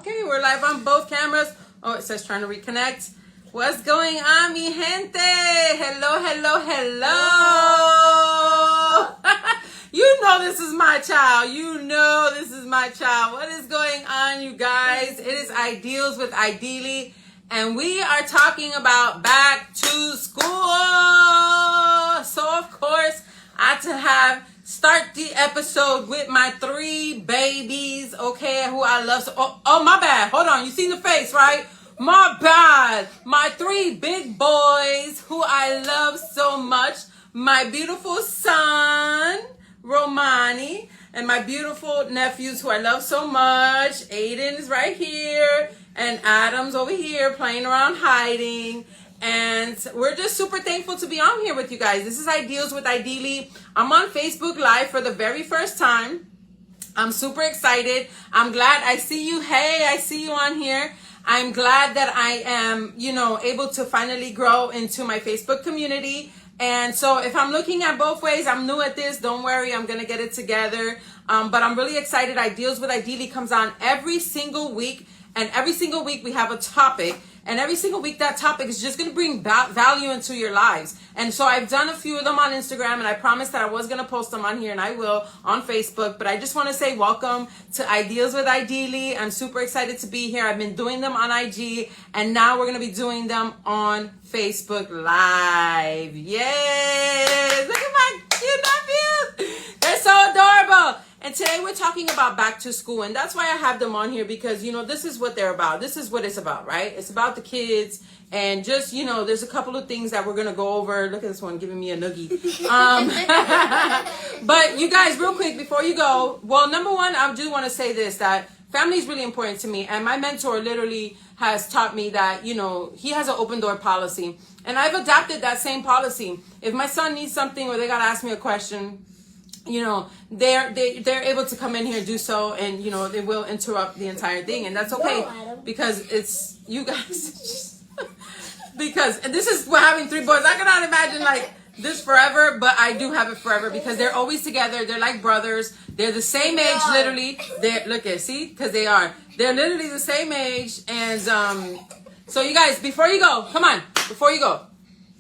Okay, we're live on both cameras. Oh, it says trying to reconnect. What's going on, mi gente? Hello, hello, hello. You know this is my child. You know this is my child. What is going on, you guys? It is Ideals with Idylli, and we are talking about back to school. So, of course, I had to start the episode with my 3 babies, okay, who I love. So, oh, my bad. Hold on. You seen the face, right? My bad. My 3 big boys who I love so much. My beautiful son, Romani, and my beautiful nephews who I love so much. Aiden is right here, and Adam's over here playing around hiding. And we're just super thankful to be on here with you guys. This is Ideals with Idylli. I'm on Facebook Live for the very first time. I'm super excited. I'm glad I see you. Hey, I see you on here. I'm glad that I am, able to finally grow into my Facebook community. And so if I'm looking at both ways, I'm new at this. Don't worry, I'm going to get it together. But I'm really excited. Ideals with Idylli comes on every single week. And every single week we have a topic. And every single week that topic is just going to bring value into your lives. And so I've done a few of them on Instagram, and I promised that I was going to post them on here, and I will on Facebook. But I just want to say welcome to Ideals with Idylli. I'm super excited to be here. I've been doing them on IG, and now we're going to be doing them on Facebook Live. Yes! Look at my cute nephews! They're so adorable! And today we're talking about back to school, and that's why I have them on here, because, this is what they're about. This is what it's about, right? It's about the kids, and just, there's a couple of things that we're going to go over. Look at this one giving me a noogie. But you guys, real quick, before you go, well, number one, I do want to say this, that family is really important to me, and my mentor literally has taught me that, he has an open door policy, and I've adopted that same policy. If my son needs something or they got to ask me a question, they're able to come in here and do so, and they will interrupt the entire thing, and that's okay, because it's you guys. Because and this is what having 3 boys. I cannot imagine like this forever, but I do have it forever because they're always together. They're like brothers. They're the same age, literally. They're because they're literally the same age, and so you guys, before you go, come on, before you go.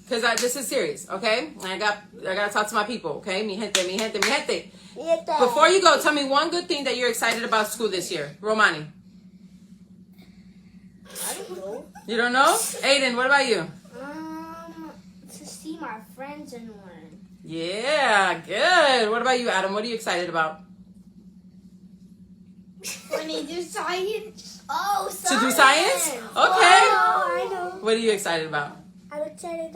Because this is serious, okay? I gotta talk to my people, okay? Mi gente, mi gente, mi gente. Before you go, tell me one good thing that you're excited about school this year. Romani. I don't know. You don't know? Aiden, what about you? To see my friends and learn. Yeah, good. What about you, Adam? What are you excited about? When you do science. Oh, science. To do science? Okay. Oh, I know. What are you excited about? I'm excited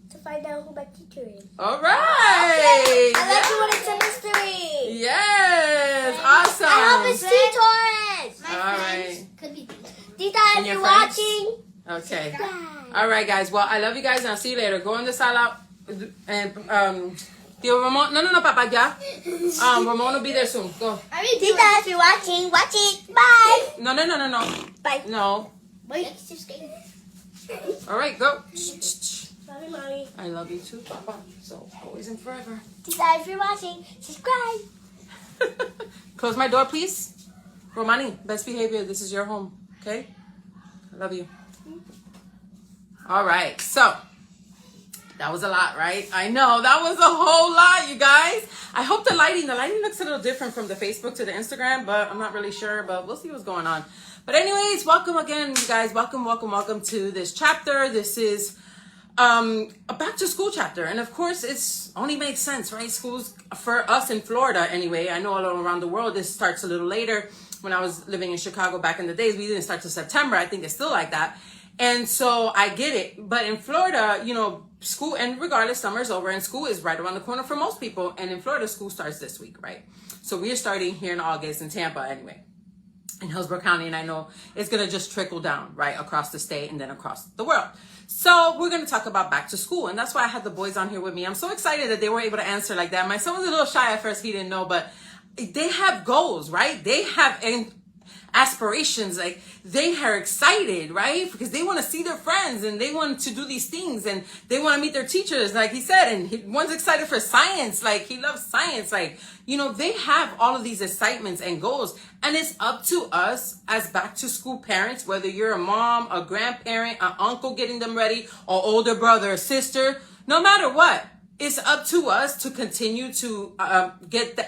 to find out who my teacher is. All right. I like to want to send history. Yes. Awesome. I hope it's T-Taurus. All right. Could be Tita, if your you're friends? watching. Okay. Bye. All right, guys. Well, I love you guys, and I'll see you later. Go in the sala. And, Tío Ramon. No, Papa, ya. Ramon will be there soon. Go. Tita, if you're watching, watch it. Bye. No. Bye. No. Wait. All right, go. Love you, Mommy. I love you too, Papa. So, always and forever. Tita, if you're watching, subscribe. Close my door, please. Romani, best behavior. This is your home, okay? I love you. All right, so that was a lot, right? I know, that was a whole lot, you guys. I hope the lighting looks a little different from the Facebook to the Instagram, but I'm not really sure, but we'll see what's going on. But anyways, welcome again, you guys. Welcome to this chapter. This is a back to school chapter. And of course, it's only makes sense, right? Schools for us in Florida anyway. I know all around the world, this starts a little later. When I was living in Chicago back in the days, we didn't start till September. I think it's still like that. And so I get it. But in Florida, school, and regardless, summer's over and school is right around the corner for most people. And in Florida, school starts this week, right? So we are starting here in August in Tampa anyway, in Hillsborough County. And I know it's going to just trickle down, right, across the state and then across the world. So we're going to talk about back to school. And that's why I had the boys on here with me. I'm so excited that they were able to answer like that. My son was a little shy at first. He didn't know, but they have goals, right? They have, and aspirations. Like they are excited, right? Because they want to see their friends and they want to do these things and they want to meet their teachers, like he said. And one's excited for science, like he loves science. Like, you know, they have all of these excitements and goals. And it's up to us as back to school parents, whether you're a mom, a grandparent, an uncle getting them ready, or older brother or sister, no matter what. It's up to us to continue to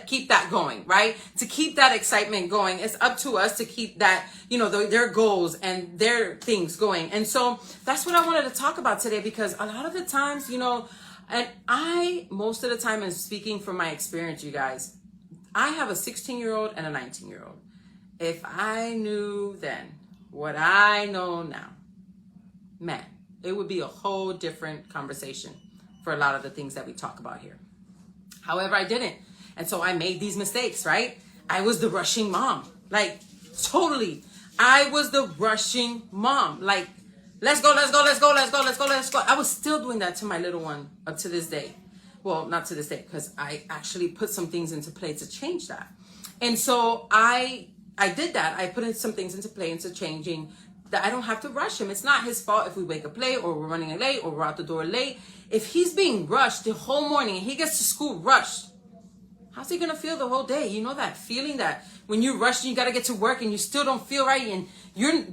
keep that going, right? To keep that excitement going. It's up to us to keep that, you know, their goals and their things going. And so that's what I wanted to talk about today, because a lot of the times, you know, and most of the time am speaking from my experience, you guys. I have a 16-year-old and a 19-year-old. If I knew then what I know now, man, it would be a whole different conversation for a lot of the things that we talk about here. However, I didn't. And so I made these mistakes, right? I was the rushing mom. Like, totally. I was the rushing mom. Like, let's go, let's go, let's go, let's go, let's go, let's go. I was still doing that to my little one up to this day. Well, not to this day, because I actually put some things into play to change that. And so I did that. I put in some things into play into changing that I don't have to rush him. It's not his fault if we wake up late or we're running late or we're out the door late. If he's being rushed the whole morning and he gets to school rushed, how's he going to feel the whole day? You know that feeling that when you're rushed and you got to get to work and you still don't feel right and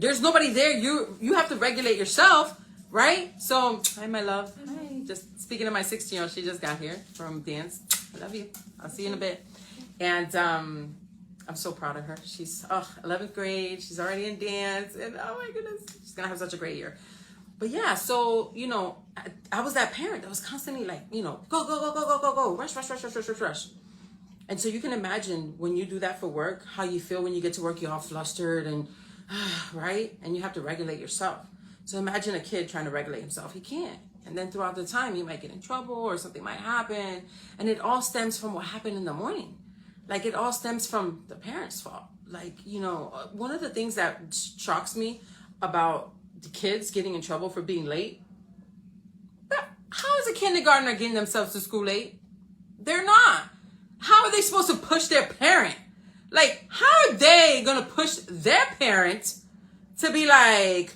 there's nobody there. You have to regulate yourself, right? So, hi, my love. Hi. Just speaking of my 16-year-old, she just got here from dance. I love you. I'll see you in a bit. And I'm so proud of her. She's 11th grade. She's already in dance. And oh my goodness, she's going to have such a great year. But yeah, so, you know, I was that parent that was constantly like, you know, go, go, go, go, go, go, go, rush, rush, rush, rush, rush, rush, rush. And so you can imagine when you do that for work, how you feel when you get to work, you're all flustered and, right? And you have to regulate yourself. So imagine a kid trying to regulate himself. He can't. And then throughout the time, you might get in trouble or something might happen. And it all stems from what happened in the morning. Like, it all stems from the parents' fault. Like, you know, one of the things that shocks me about the kids getting in trouble for being late, how is a kindergartner getting themselves to school late? They're not. How are they supposed to push their parent? Like, how are they going to push their parent to be like,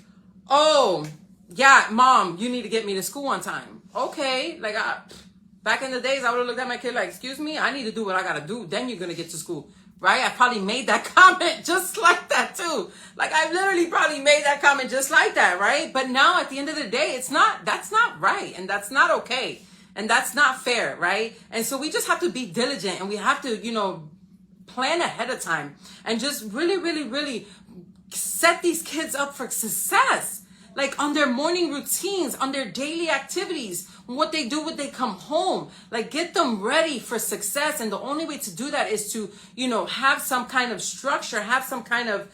oh, yeah, mom, you need to get me to school on time. Okay, like, back in the days, I would have looked at my kid like, excuse me, I need to do what I got to do. Then you're going to get to school, right? I probably made that comment just like that too. Like, I literally probably made that comment just like that, right? But now at the end of the day, that's not right. And that's not okay. And that's not fair, right? And so we just have to be diligent and we have to, you know, plan ahead of time and just really, really, really set these kids up for success. Like on their morning routines, on their daily activities, what they do when they come home. Like, get them ready for success. And the only way to do that is to, you know, have some kind of structure, have some kind of,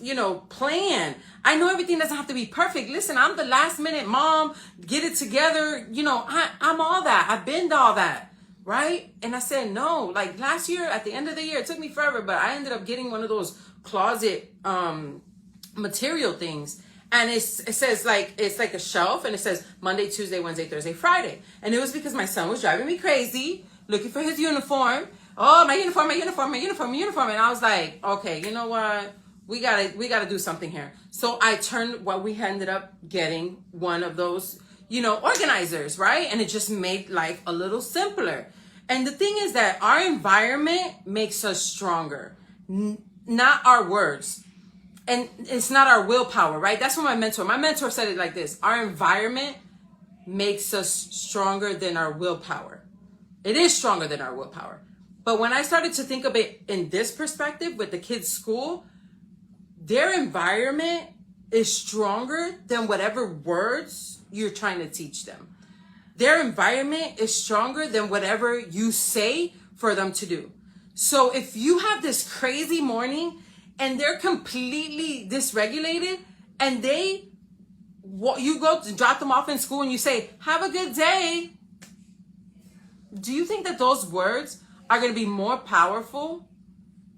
you know, plan. I know everything doesn't have to be perfect. Listen, I'm the last minute mom, get it together. You know, I'm all that. I've been to all that. Right? And I said, no, like last year at the end of the year, it took me forever, but I ended up getting one of those closet, material things. And it says like, it's like a shelf and it says Monday, Tuesday, Wednesday, Thursday, Friday. And it was because my son was driving me crazy, looking for his uniform. Oh, my uniform, my uniform, my uniform, my uniform. And I was like, okay, you know what? We gotta do something here. So we ended up getting one of those, you know, organizers, right? And it just made life a little simpler. And the thing is that our environment makes us stronger, not our words. And it's not our willpower, right? That's what my mentor said it like this. Our environment makes us stronger than our willpower. It is stronger than our willpower. But when I started to think of it in this perspective with the kids' school, their environment is stronger than whatever words you're trying to teach them. Their environment is stronger than whatever you say for them to do. So if you have this crazy morning and they're completely dysregulated and you go to drop them off in school and you say, have a good day. Do you think that those words are going to be more powerful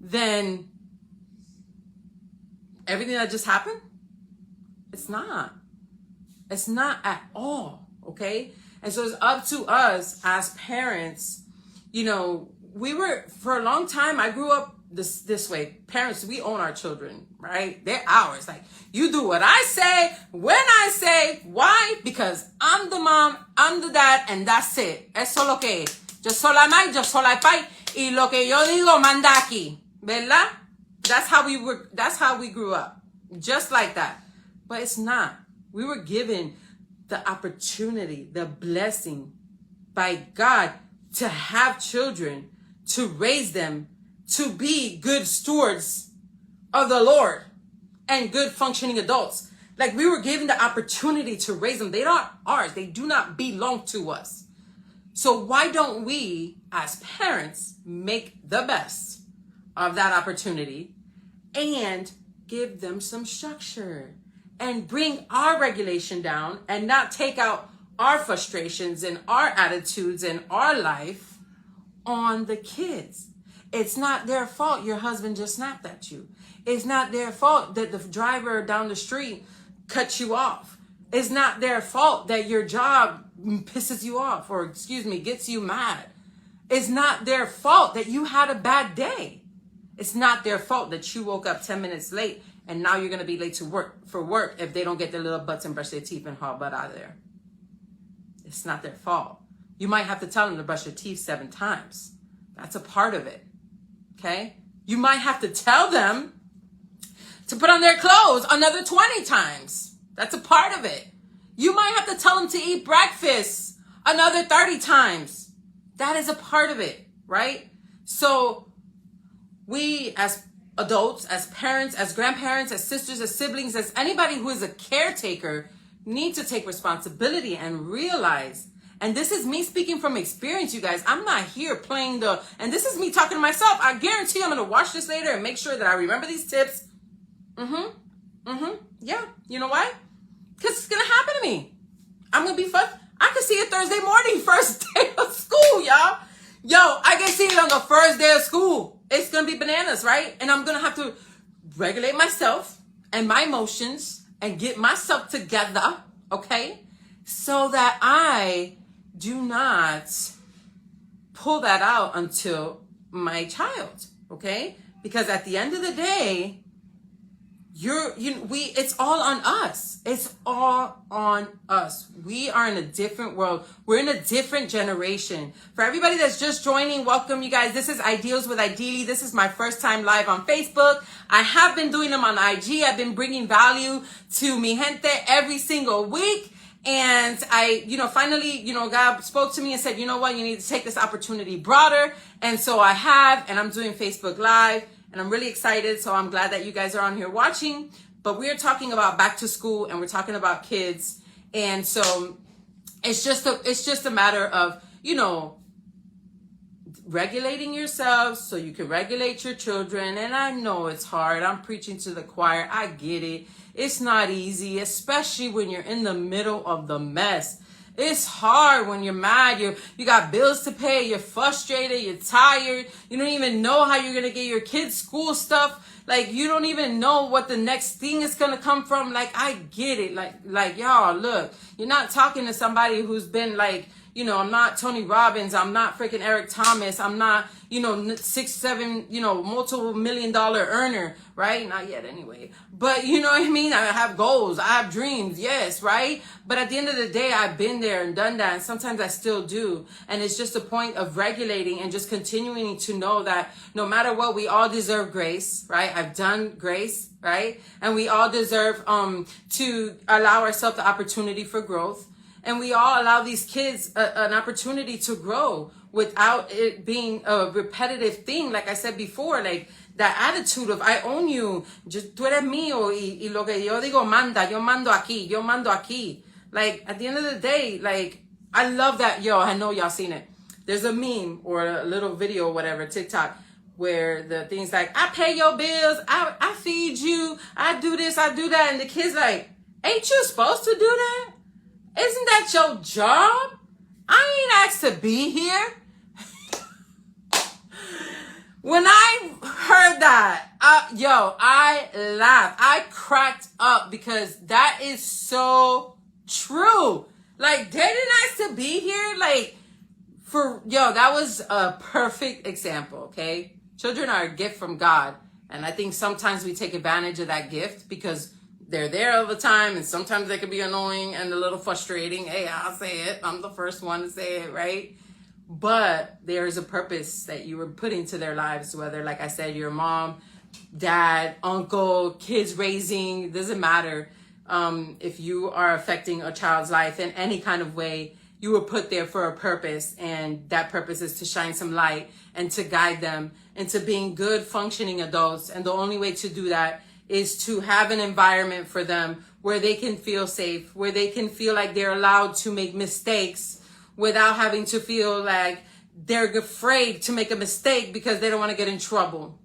than everything that just happened? It's not. It's not at all. Okay. And so it's up to us as parents. You know, for a long time, I grew up this way. Parents, we own our children, right? They're ours. Like, you do what I say, when I say. Why? Because I'm the mom, I'm the dad, and that's it. Eso lo que es. Yo soy la madre, yo soy la pai, y lo que yo digo manda aquí. ¿Verdad? That's how we grew up. Just like that. But it's not. We were given the opportunity, the blessing by God to have children, to raise them, to be good stewards of the Lord and good functioning adults. Like, we were given the opportunity to raise them. They aren't ours. They do not belong to us. So why don't we, as parents, make the best of that opportunity and give them some structure and bring our regulation down and not take out our frustrations and our attitudes and our life on the kids? It's not their fault your husband just snapped at you. It's not their fault that the driver down the street cut you off. It's not their fault that your job pisses you off, or gets you mad. It's not their fault that you had a bad day. It's not their fault that you woke up 10 minutes late and now you're going to be late for work if they don't get their little butts and brush their teeth and haul butt out of there. It's not their fault. You might have to tell them to brush their teeth 7 times. That's a part of it. Okay? You might have to tell them to put on their clothes another 20 times. That's a part of it. You might have to tell them to eat breakfast another 30 times. That is a part of it, right? So we as adults, as parents, as grandparents, as sisters, as siblings, as anybody who is a caretaker, need to take responsibility and realize, and this is me speaking from experience, you guys. I'm not here playing and this is me talking to myself. I guarantee I'm going to watch this later and make sure that I remember these tips. Yeah. You know why? Because it's going to happen to me. I'm going to be fucked. I can see it Thursday morning, first day of school, y'all. Yo, I can see it on the first day of school. It's going to be bananas, right? And I'm going to have to regulate myself and my emotions and get myself together, okay? So that I do not pull that out until my child, okay? Because at the end of the day, it's all on us. It's all on us. We are in a different world. We're in a different generation. For everybody that's just joining, welcome, you guys. This is Ideals with Idylli. This is my first time live on Facebook. I have been doing them on IG. I've been bringing value to mi gente every single week. And I, finally, God spoke to me and said, you know what, you need to take this opportunity broader. And so I have, and I'm doing Facebook Live. And I'm really excited, so I'm glad that you guys are on here watching. But we're talking about back to school, and we're talking about kids. And so it's just a matter of, regulating yourselves so you can regulate your children. And I know it's hard. I'm preaching to the choir. I get it. It's not easy, especially when you're in the middle of the mess. It's hard when you're mad, you got bills to pay, you're frustrated, you're tired, you don't even know how you're going to get your kids' school stuff. Like, you don't even know what the next thing is going to come from. Like, I get it. Like, y'all, look, you're not talking to somebody who's been like, I'm not Tony Robbins. I'm not freaking Eric Thomas. I'm not, 6, 7, multiple $1 million earner, right? Not yet anyway. But you know what I mean? I have goals. I have dreams. Yes, right? But at the end of the day, I've been there and done that. And sometimes I still do. And it's just a point of regulating and just continuing to know that no matter what, we all deserve grace, right? I've done grace, right? And we all deserve to allow ourselves the opportunity for growth. And we all allow these kids an opportunity to grow without it being a repetitive thing. Like I said before, like that attitude of I own you, tú eres mío, y lo que yo digo manda, yo mando aquí. Like at the end of the day, like I love that. Yo, I know y'all seen it. There's a meme or a little video or whatever, TikTok, where the things like I pay your bills, I feed you, I do this, I do that. And the kid's like, ain't you supposed to do that? Isn't that your job? I ain't asked to be here. When I heard that, I laughed. I cracked up because that is so true. Like, they didn't ask to be here. Like, that was a perfect example, okay? Children are a gift from God. And I think sometimes we take advantage of that gift because they're there all the time, and sometimes they can be annoying and a little frustrating. Hey, I'll say it. I'm the first one to say it, right? But there is a purpose that you were put into their lives, whether, like I said, your mom, dad, uncle, kids raising, doesn't matter. If you are affecting a child's life in any kind of way, you were put there for a purpose, and that purpose is to shine some light and to guide them into being good, functioning adults. And the only way to do that is to have an environment for them where they can feel safe, where they can feel like they're allowed to make mistakes without having to feel like they're afraid to make a mistake because they don't want to get in trouble.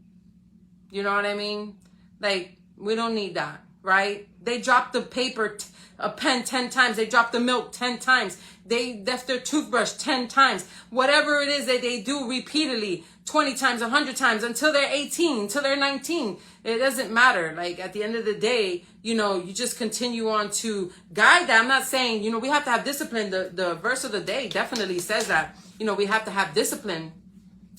You know what I mean? Like, we don't need that, right? They dropped the paper, a pen 10 times. They dropped the milk 10 times. They left their toothbrush 10 times. Whatever it is that they do repeatedly, 20 times, 100 times, until they're 18, until they're 19. It doesn't matter. Like, at the end of the day, you know, you just continue on to guide that. I'm not saying, you know, we have to have discipline. The verse of the day definitely says that, you know, we have to have discipline.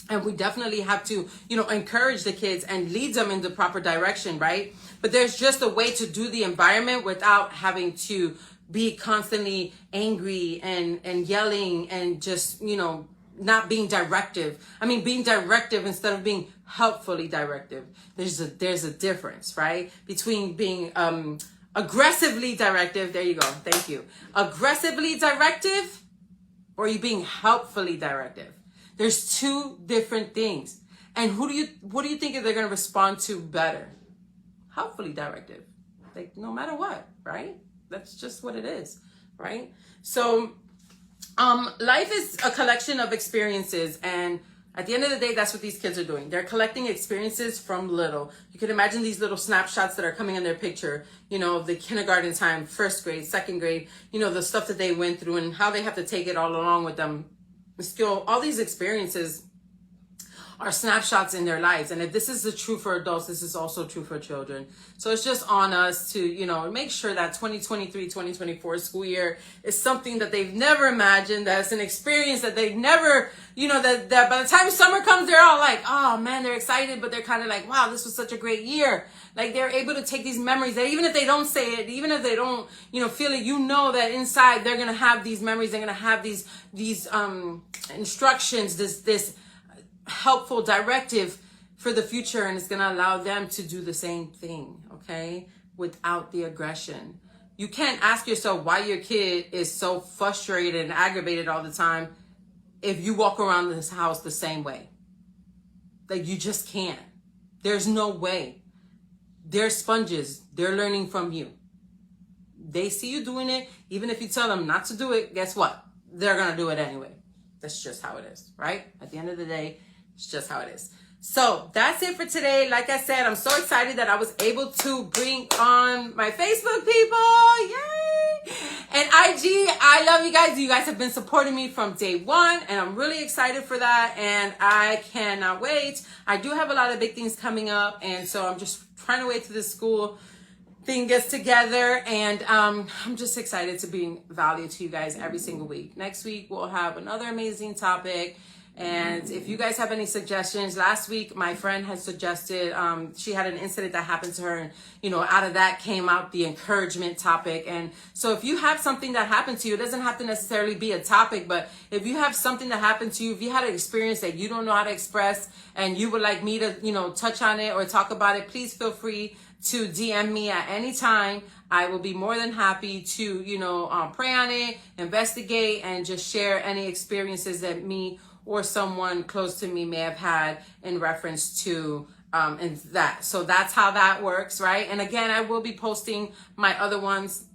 And we definitely have to, you know, encourage the kids and lead them in the proper direction, right? But there's just a way to do the environment without having to be constantly angry and yelling and just, you know, not being directive. I mean, being directive instead of being helpfully directive. There's a difference, right? Between being aggressively directive. There you go. Thank you. Aggressively directive, or you being helpfully directive. There's two different things. And what do you think they're going to respond to better? Helpfully directive. Like, no matter what, right? That's just what it is, right? So, life is a collection of experiences, and at the end of the day, that's what these kids are doing. They're collecting experiences from little. You can imagine these little snapshots that are coming in their picture, you know, the kindergarten time, first grade, second grade, you know, the stuff that they went through and how they have to take it all along with them. Skill, all these experiences are snapshots in their lives. And if this is true for adults, this is also true for children. So it's just on us to, you know, make sure that 2023-2024 school year is something that they've never imagined, that's an experience that they've never, you know, that by the time summer comes, they're all like, oh man, they're excited, but they're kind of like, wow, this was such a great year. Like, they're able to take these memories that even if they don't say it, even if they don't, you know, feel it, you know that inside they're going to have these memories. They're going to have these instructions, this helpful directive for the future. And it's going to allow them to do the same thing. Okay. Without the aggression. You can't ask yourself why your kid is so frustrated and aggravated all the time if you walk around this house the same way. Like, you just can't. There's no way. They're sponges. They're learning from you. They see you doing it. Even if you tell them not to do it, guess what? They're going to do it anyway. That's just how it is, right? At the end of the day, it's just how it is. So that's it for today. Like I said, I'm so excited that I was able to bring on my Facebook people. Yay! And IG, I love you guys. You guys have been supporting me from day one, and I'm really excited for that, and I cannot wait. I do have a lot of big things coming up, and so I'm just trying to wait till this school thing gets together, and I'm just excited to bring value to you guys every single week. Next week, we'll have another amazing topic. And if you guys have any suggestions, last week my friend had suggested, she had an incident that happened to her, and you know, out of that came out the encouragement topic. And so if you have something that happened to you, it doesn't have to necessarily be a topic, but if you have something that happened to you, if you had an experience that you don't know how to express and you would like me to, you know, touch on it or talk about it, please feel free to DM me at any time. I will be more than happy to, you know, pray on it, investigate, and just share any experiences that me or someone close to me may have had in reference to and that. So that's how that works, right? And again, I will be posting my other ones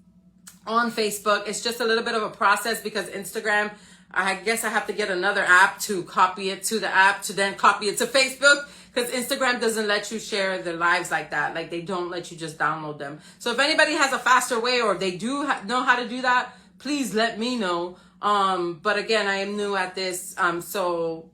on Facebook. It's just a little bit of a process because Instagram, I guess I have to get another app to copy it to the app to then copy it to Facebook, because Instagram doesn't let you share their lives like that. Like, they don't let you just download them. So if anybody has a faster way, or they do know how to do that, please let me know. But again, I am new at this, so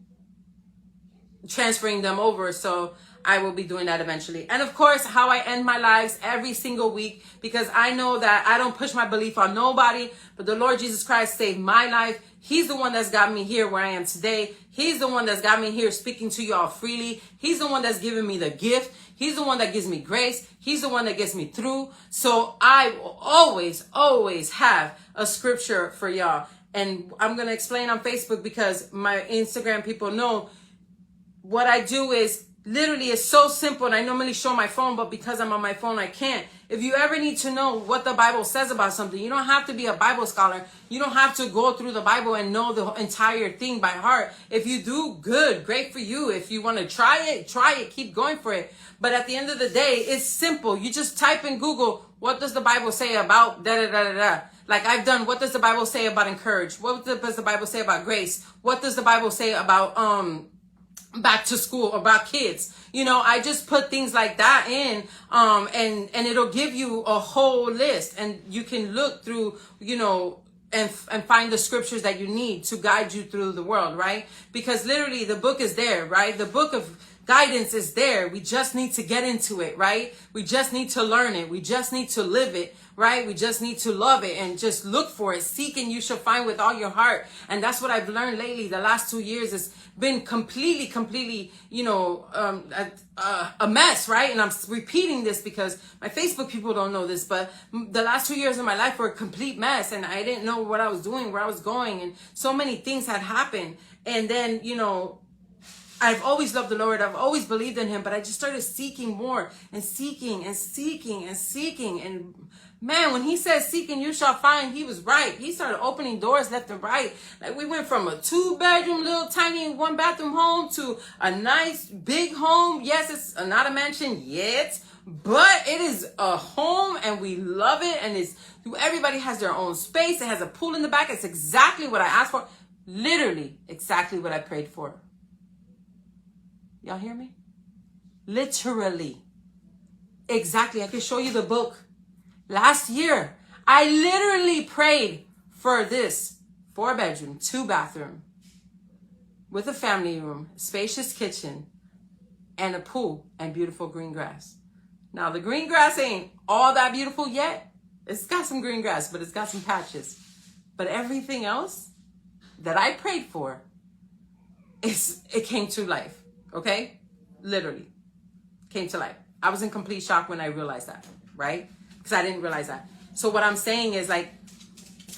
transferring them over. So I will be doing that eventually. And of course, how I end my lives every single week, because I know that I don't push my belief on nobody, but the Lord Jesus Christ saved my life. He's the one that's got me here where I am today. He's the one that's got me here speaking to y'all freely. He's the one that's given me the gift. He's the one that gives me grace. He's the one that gets me through. So I will always have a scripture for y'all. And I'm going to explain on Facebook, because my Instagram people know what I do is literally, it's so simple. And I normally show my phone, but because I'm on my phone, I can't. If you ever need to know what the Bible says about something, you don't have to be a Bible scholar. You don't have to go through the Bible and know the entire thing by heart. If you do, good, great for you. If you want to try it, keep going for it. But at the end of the day, it's simple. You just type in Google, what does the Bible say about da-da-da-da-da? Like I've done, what does the Bible say about encourage? What does the Bible say about grace? What does the Bible say about back to school, about kids? You know, I just put things like that in, and it'll give you a whole list, and you can look through, you know, and find the scriptures that you need to guide you through the world, right? Because literally the book is there, right? The book of guidance is there. We just need to get into it, right? We just need to learn it. We just need to live it, right? We just need to love it and just look for it. Seek and you shall find with all your heart. And that's what I've learned lately. The last 2 years has been completely, you know, a mess, right? And I'm repeating this because my Facebook people don't know this, but the last 2 years of my life were a complete mess, and I didn't know what I was doing, where I was going, and so many things had happened. And then, you know, I've always loved the Lord. I've always believed in him, but I just started seeking more and seeking. And man, when he said seek and you shall find, he was right. He started opening doors left and right. Like we went from a 2-bedroom, little tiny 1-bathroom home to a nice big home. Yes, it's not a mansion yet, but it is a home and we love it. And everybody has their own space. It has a pool in the back. It's exactly what I asked for. Literally exactly what I prayed for. Y'all hear me? Literally. Exactly. I can show you the book. Last year, I literally prayed for this 4-bedroom, 2-bathroom with a family room, spacious kitchen, and a pool and beautiful green grass. Now, the green grass ain't all that beautiful yet. It's got some green grass, but it's got some patches. But everything else that I prayed for, it came to life. Okay? Literally came to life. I was in complete shock when I realized that, right? Because I didn't realize that. So what I'm saying is, like,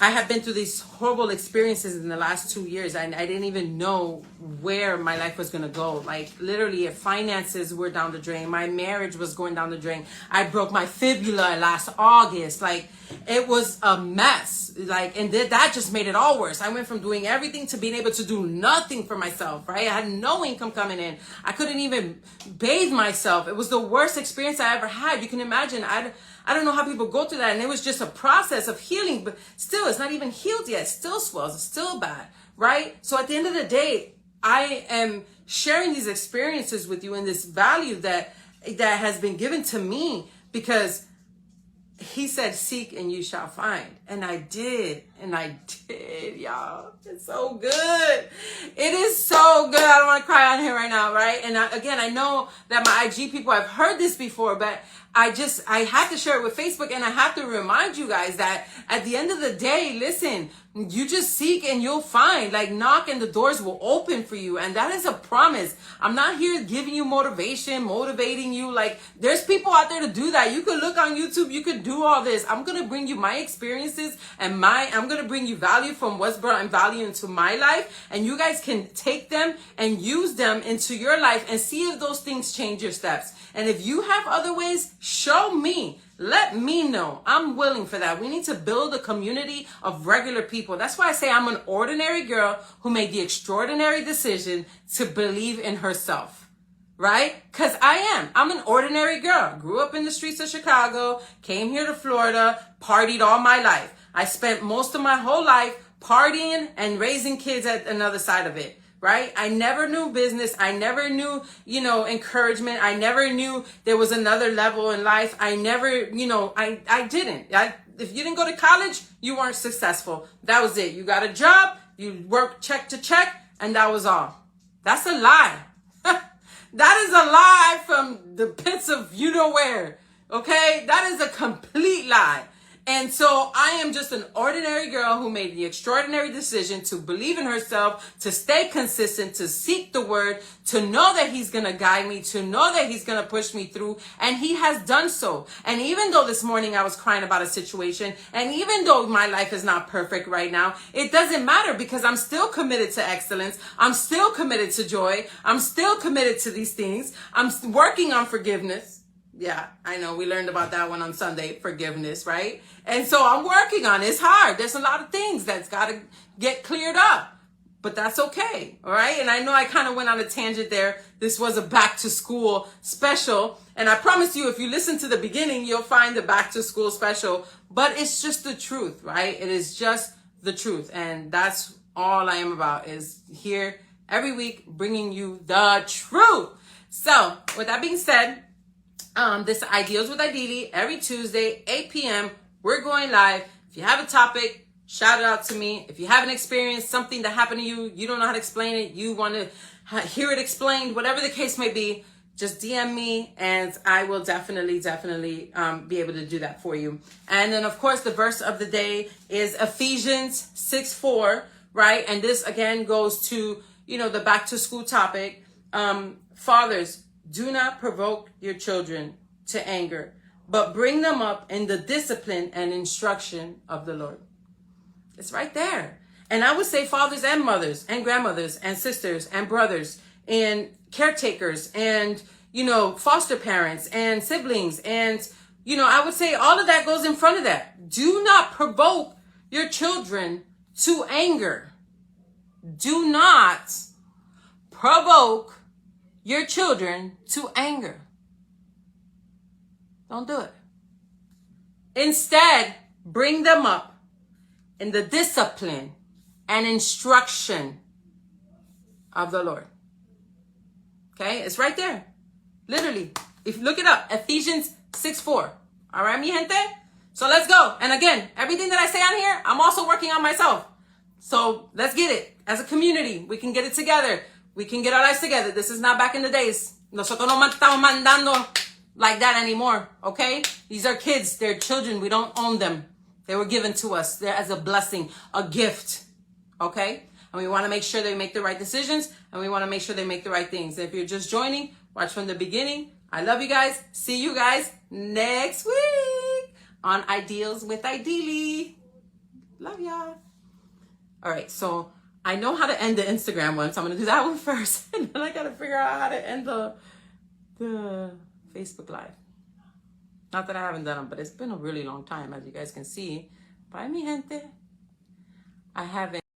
I have been through these horrible experiences in the last 2 years. I didn't even know where my life was going to go. Like, literally, if finances were down the drain, my marriage was going down the drain. I broke my fibula last August. Like, it was a mess. Like, and that just made it all worse. I went from doing everything to being able to do nothing for myself, right? I had no income coming in. I couldn't even bathe myself. It was the worst experience I ever had. You can imagine. I don't know how people go through that. And it was just a process of healing, but still, it's not even healed yet. It still swells. It's still bad, right? So at the end of the day, I am sharing these experiences with you and this value that has been given to me, because he said, seek and you shall find. And I did, y'all. It's so good. It is so good. I don't want to cry on here right now, right? And again, I know that my IG people have heard this before, but I have to share it with Facebook, and I have to remind you guys that at the end of the day, listen, you just seek and you'll find. Like, knock and the doors will open for you. And that is a promise. I'm not here giving you motivating you. Like, there's people out there to do that. You could look on YouTube. You could do all this. I'm going to bring you my experiences and I'm going to bring you value from what's brought value into my life. And you guys can take them and use them into your life and see if those things change your steps. And if you have other ways, show me. Let me know. I'm willing for that. We need to build a community of regular people. That's why I say I'm an ordinary girl who made the extraordinary decision to believe in herself. Right? Because I am. I'm an ordinary girl. Grew up in the streets of Chicago, came here to Florida, partied all my life. I spent most of my whole life partying and raising kids at another side of it. Right? I never knew business. I never knew, encouragement. I never knew there was another level in life. I never, I didn't. If you didn't go to college, you weren't successful. That was it. You got a job, you worked check to check, and that was all. That's a lie. That is a lie from the pits of you know where. Okay? That is a complete lie. And so I am just an ordinary girl who made the extraordinary decision to believe in herself, to stay consistent, to seek the word, to know that he's going to guide me, to know that he's going to push me through. And he has done so. And even though this morning I was crying about a situation, and even though my life is not perfect right now, it doesn't matter because I'm still committed to excellence. I'm still committed to joy. I'm still committed to these things. I'm working on forgiveness. Yeah, I know. We learned about that one on Sunday, forgiveness, right? And so I'm working on it. It's hard. There's a lot of things that's got to get cleared up, but that's okay. All right. And I know I kind of went on a tangent there. This was a back to school special. And I promise you, if you listen to the beginning, you'll find the back to school special, but it's just the truth, right? It is just the truth. And that's all I am about, is here every week bringing you the truth. So with that being said, this Ideals with Idylli every Tuesday, 8 p.m. We're going live. If you have a topic, shout it out to me. If you have an experience, something that happened to you, you don't know how to explain it, you want to hear it explained, whatever the case may be, just DM me and I will definitely be able to do that for you. And then, of course, the verse of the day is Ephesians 6:4, right? And this, again, goes to, the back to school topic. Fathers, do not provoke your children to anger, but bring them up in the discipline and instruction of the Lord. It's right there. And I would say fathers and mothers and grandmothers and sisters and brothers and caretakers and, foster parents and siblings. And, I would say all of that goes in front of that. Do not provoke your children to anger. Do not provoke your children to anger. Don't do it. Instead, bring them up in the discipline and instruction of the Lord. Okay? It's right there. Literally. If you look it up, Ephesians 6:4. All right, mi gente? So let's go. And again, everything that I say on here, I'm also working on myself. So let's get it. As a community, we can get it together. We can get our lives together. This is not back in the days. Nosotros no estamos mandando like that anymore, okay? These are kids. They're children. We don't own them. They were given to us. They're as a blessing, a gift, okay? And we want to make sure they make the right decisions, and we want to make sure they make the right things. And if you're just joining, watch from the beginning. I love you guys. See you guys next week on Ideals with Idylli. Love y'all. All right, so I know how to end the Instagram one, so I'm going to do that one first. And then I got to figure out how to end the Facebook Live. Not that I haven't done them, but it's been a really long time, as you guys can see. Bye, mi gente. I haven't